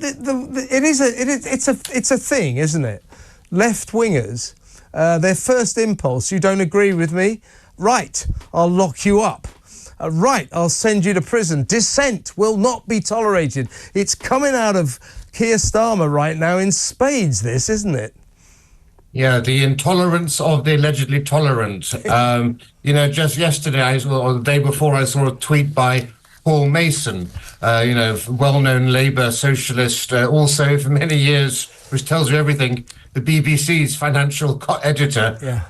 it's a thing, isn't it? Left-wingers, their first impulse, you don't agree with me? Right, I'll lock you up. Right, I'll send you to prison. Dissent will not be tolerated. It's coming out of Keir Starmer right now in spades, this, isn't it? Yeah, the intolerance of the allegedly tolerant. Just yesterday, or the day before, I saw a tweet by Paul Mason, well-known Labour socialist, also for many years, which tells you everything, the BBC's financial editor,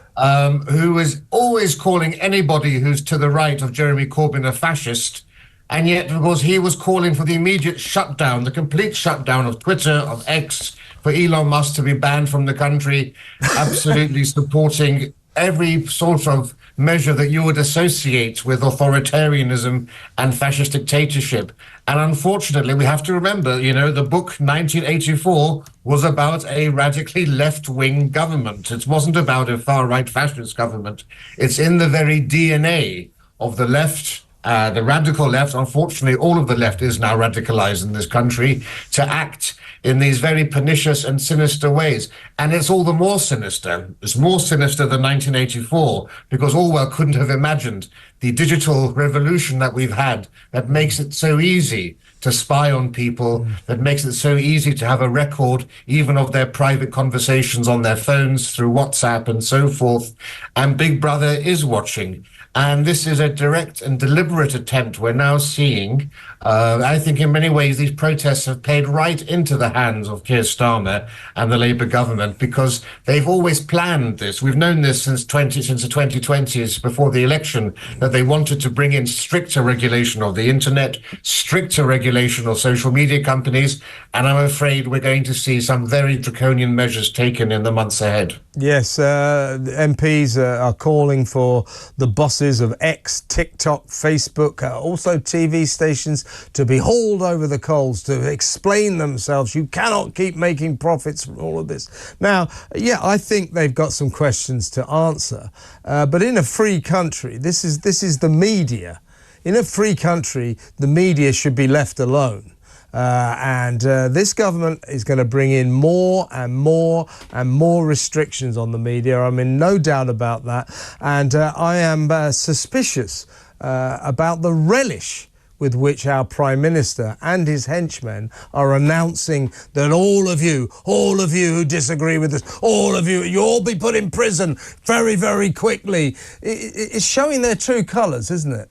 who is always calling anybody who's to the right of Jeremy Corbyn a fascist. And yet, of course, he was calling for the immediate shutdown, the complete shutdown of Twitter, of X, for Elon Musk to be banned from the country, absolutely supporting every sort of measure that you would associate with authoritarianism and fascist dictatorship. And unfortunately, we have to remember, the book 1984 was about a radically left-wing government. It wasn't about a far-right fascist government. It's in the very DNA of the left, the radical left. Unfortunately, all of the left is now radicalized in this country to act in these very pernicious and sinister ways. And it's all the more sinister. It's more sinister than 1984 because Orwell couldn't have imagined the digital revolution that we've had that makes it so easy to spy on people, that makes it so easy to have a record even of their private conversations on their phones through WhatsApp and so forth. And Big Brother is watching. And this is a direct and deliberate attempt we're now seeing. I think in many ways these protests have played right into the hands of Keir Starmer and the Labour government because they've always planned this. We've known this since the 2020s, before the election, that they wanted to bring in stricter regulation of the internet, stricter regulation of social media companies, and I'm afraid we're going to see some very draconian measures taken in the months ahead. Yes, MPs are calling for the bosses of X, TikTok, Facebook, also TV stations to be hauled over the coals to explain themselves. You cannot keep making profits from all of this. Now, I think they've got some questions to answer, but in a free country, this is the media. In a free country, the media should be left alone. And this government is going to bring in more and more and more restrictions on the media. I'm in no doubt about that. And I am suspicious about the relish with which our Prime Minister and his henchmen are announcing that all of you who disagree with this, you'll all be put in prison very, very quickly. It's showing their true colours, isn't it?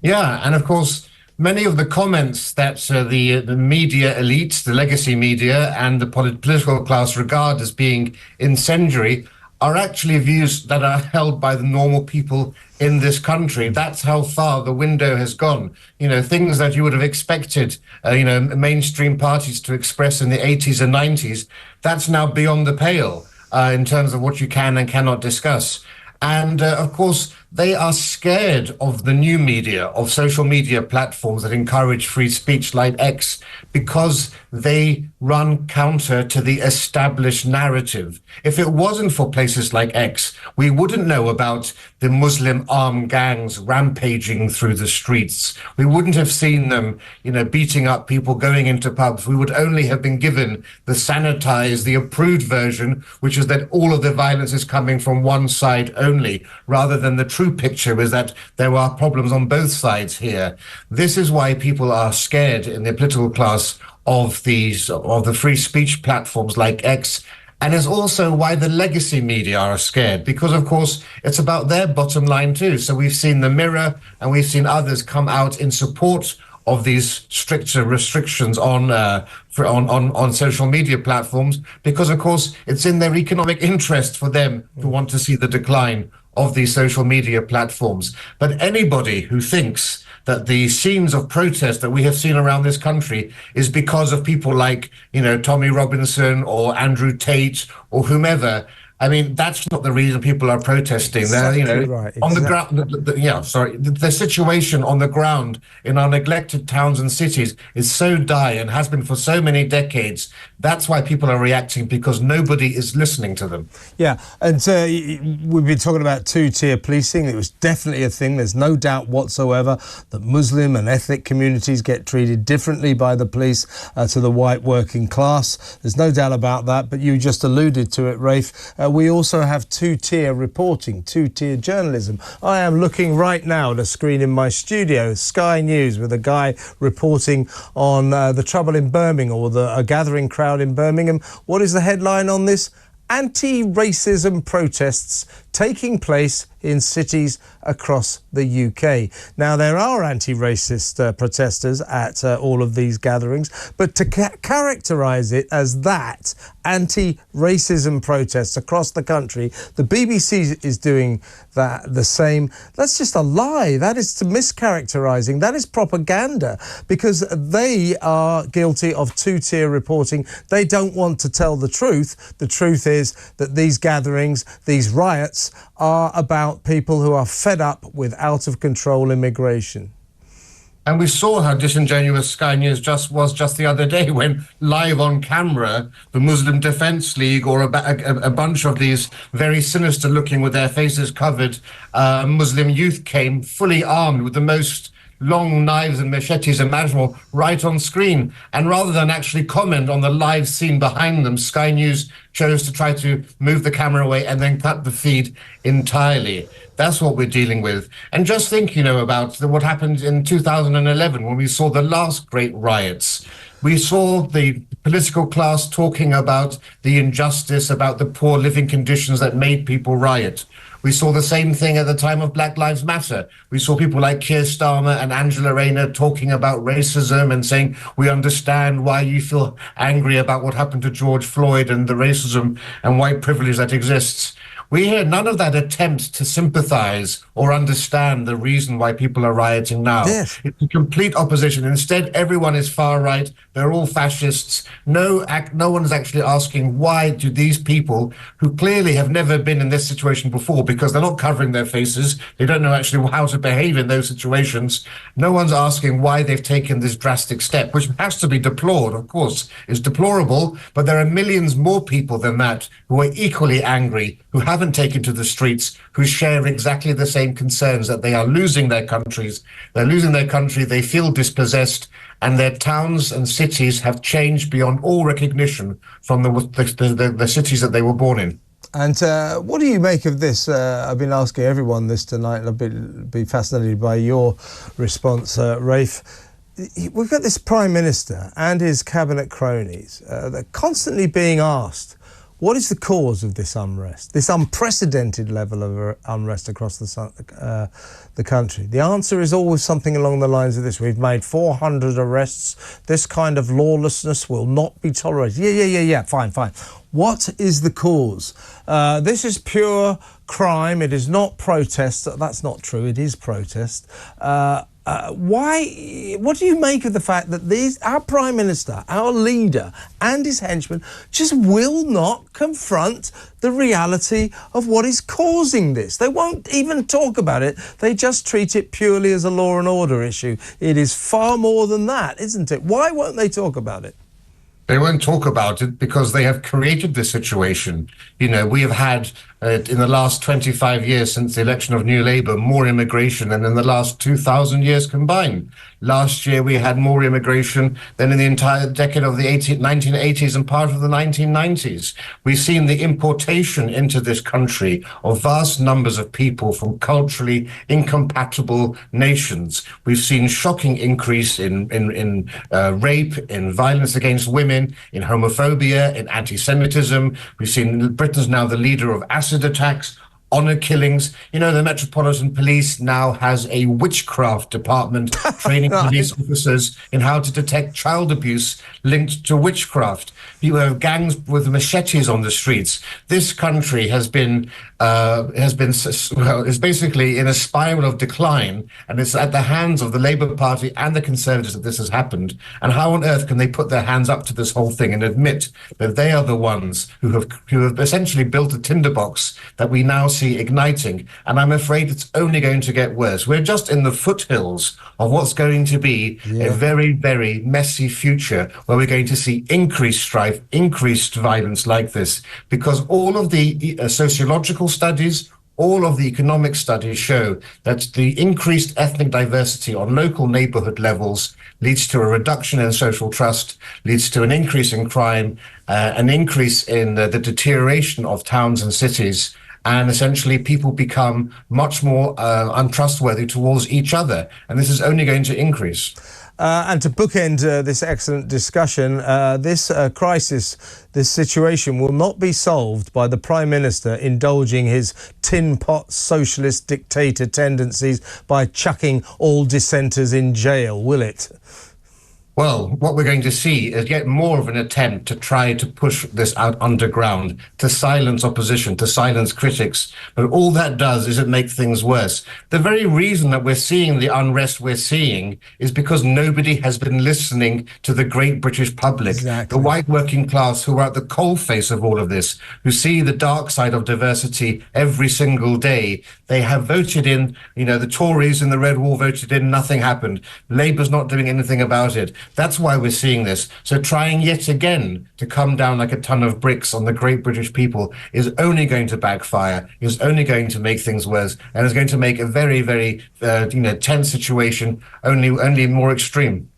Yeah, and of course, many of the comments that the media elite, the legacy media, and the political class regard as being incendiary are actually views that are held by the normal people in this country. That's how far the window has gone. Things that you would have expected, mainstream parties to express in the 80s and 90s, that's now beyond the pale in terms of what you can and cannot discuss. And of course, they are scared of the new media, of social media platforms that encourage free speech like X, because they run counter to the established narrative. If it wasn't for places like X, we wouldn't know about the Muslim armed gangs rampaging through the streets. We wouldn't have seen them, beating up people, going into pubs. We would only have been given the sanitized, the approved version, which is that all of the violence is coming from one side only, rather than the true picture is that there are problems on both sides here. This is why people are scared in the political class of the free speech platforms like X. And it's also why the legacy media are scared, because, of course, it's about their bottom line, too. So we've seen the Mirror and we've seen others come out in support of these stricter restrictions on social media platforms, because, of course, it's in their economic interest for them to want to see the decline of these social media platforms. But anybody who thinks that the scenes of protest that we have seen around this country is because of people like, Tommy Robinson or Andrew Tate or whomever, I mean, that's not the reason people are protesting. They're, Exactly right. on the Exactly. ground, the situation on the ground in our neglected towns and cities is so dire and has been for so many decades. That's why people are reacting, because nobody is listening to them. Yeah, and we've been talking about two-tier policing. It was definitely a thing. There's no doubt whatsoever that Muslim and ethnic communities get treated differently by the police to the white working class. There's no doubt about that, but you just alluded to it, Rafe. We also have two-tier reporting, two-tier journalism. I am looking right now at a screen in my studio, Sky News, with a guy reporting on the trouble in Birmingham, or a gathering crowd in Birmingham. What is the headline on this? Anti-racism protests taking place in cities across the UK. Now, there are anti-racist protesters at all of these gatherings, but to characterise it as that, anti-racism protests across the country, the BBC is doing that the same. That's just a lie. That is mischaracterising. That is propaganda, because they are guilty of two-tier reporting. They don't want to tell the truth. The truth is that these gatherings, these riots, are about people who are fed up with out-of-control immigration. And we saw how disingenuous Sky News was just the other day, when live on camera, the Muslim Defense League, or a bunch of these very sinister looking, with their faces covered, Muslim youth came fully armed with the most long knives and machetes imaginable right on screen. And rather than actually comment on the live scene behind them, Sky News chose to try to move the camera away and then cut the feed entirely. That's what we're dealing with. And just think, about what happened in 2011, when we saw the last great riots. We saw the political class talking about the injustice, about the poor living conditions that made people riot. We saw the same thing at the time of Black Lives Matter. We saw people like Keir Starmer and Angela Rayner talking about racism and saying, we understand why you feel angry about what happened to George Floyd and the racism and white privilege that exists. We hear none of that attempt to sympathize or understand the reason why people are rioting now. Yes. It's a complete opposition. Instead, everyone is far right. They're all fascists. No one is actually asking, why do these people, who clearly have never been in this situation before, because they're not covering their faces, they don't know actually how to behave in those situations. No one's asking why they've taken this drastic step, which has to be deplored, of course. It's deplorable, but there are millions more people than that who are equally angry, who haven't taken to the streets, who share exactly the same concerns, that they are losing their countries. They're losing their country, they feel dispossessed, and their towns and cities have changed beyond all recognition from the cities that they were born in. And what do you make of this? I've been asking everyone this tonight, and I'll be fascinated by your response, Rafe. We've got this Prime Minister and his cabinet cronies. They're constantly being asked, what is the cause of this unrest, this unprecedented level of unrest across the country? The answer is always something along the lines of this: we've made 400 arrests. This kind of lawlessness will not be tolerated. Yeah, fine. What is the cause? This is pure crime. It is not protest. That's not true. It is protest. Why? What do you make of the fact that our Prime Minister, our leader, and his henchmen just will not confront the reality of what is causing this? They won't even talk about it. They just treat it purely as a law and order issue. It is far more than that, isn't it? Why won't they talk about it? They won't talk about it because they have created this situation. We have had, in the last 25 years since the election of New Labour, more immigration than in the last 2,000 years combined. Last year, we had more immigration than in the entire decade of the 1980s and part of the 1990s. We've seen the importation into this country of vast numbers of people from culturally incompatible nations. We've seen shocking increase in rape, in violence against women, in homophobia, in anti-Semitism. We've seen Britain's now the leader of acid attacks, honor killings. The Metropolitan Police now has a witchcraft department training police officers in how to detect child abuse linked to witchcraft. You have gangs with machetes on the streets. This country has been is basically in a spiral of decline, and it's at the hands of the Labour Party and the Conservatives that this has happened. And how on earth can they put their hands up to this whole thing and admit that they are the ones who have essentially built a tinderbox that we now see igniting? And I'm afraid it's only going to get worse. We're just in the foothills of what's going to be a very, very messy future, where we're going to see increased strife, increased violence like this, because all of the sociological studies, all of the economic studies show that the increased ethnic diversity on local neighborhood levels leads to a reduction in social trust, leads to an increase in crime, an increase in the deterioration of towns and cities. And essentially, people become much more untrustworthy towards each other. And this is only going to increase. And to bookend this excellent discussion, this crisis, this situation will not be solved by the Prime Minister indulging his tin pot socialist dictator tendencies by chucking all dissenters in jail, will it? Well, what we're going to see is yet more of an attempt to try to push this out underground, to silence opposition, to silence critics. But all that does is it make things worse. The very reason that we're seeing the unrest we're seeing is because nobody has been listening to the great British public, exactly. The white working class who are at the coalface of all of this, who see the dark side of diversity every single day. They have voted in, the Tories in the Red Wall voted in, nothing happened. Labour's not doing anything about it. That's why we're seeing this. So trying yet again to come down like a ton of bricks on the great British people is only going to backfire, is only going to make things worse, and is going to make a very, very, tense situation only more extreme.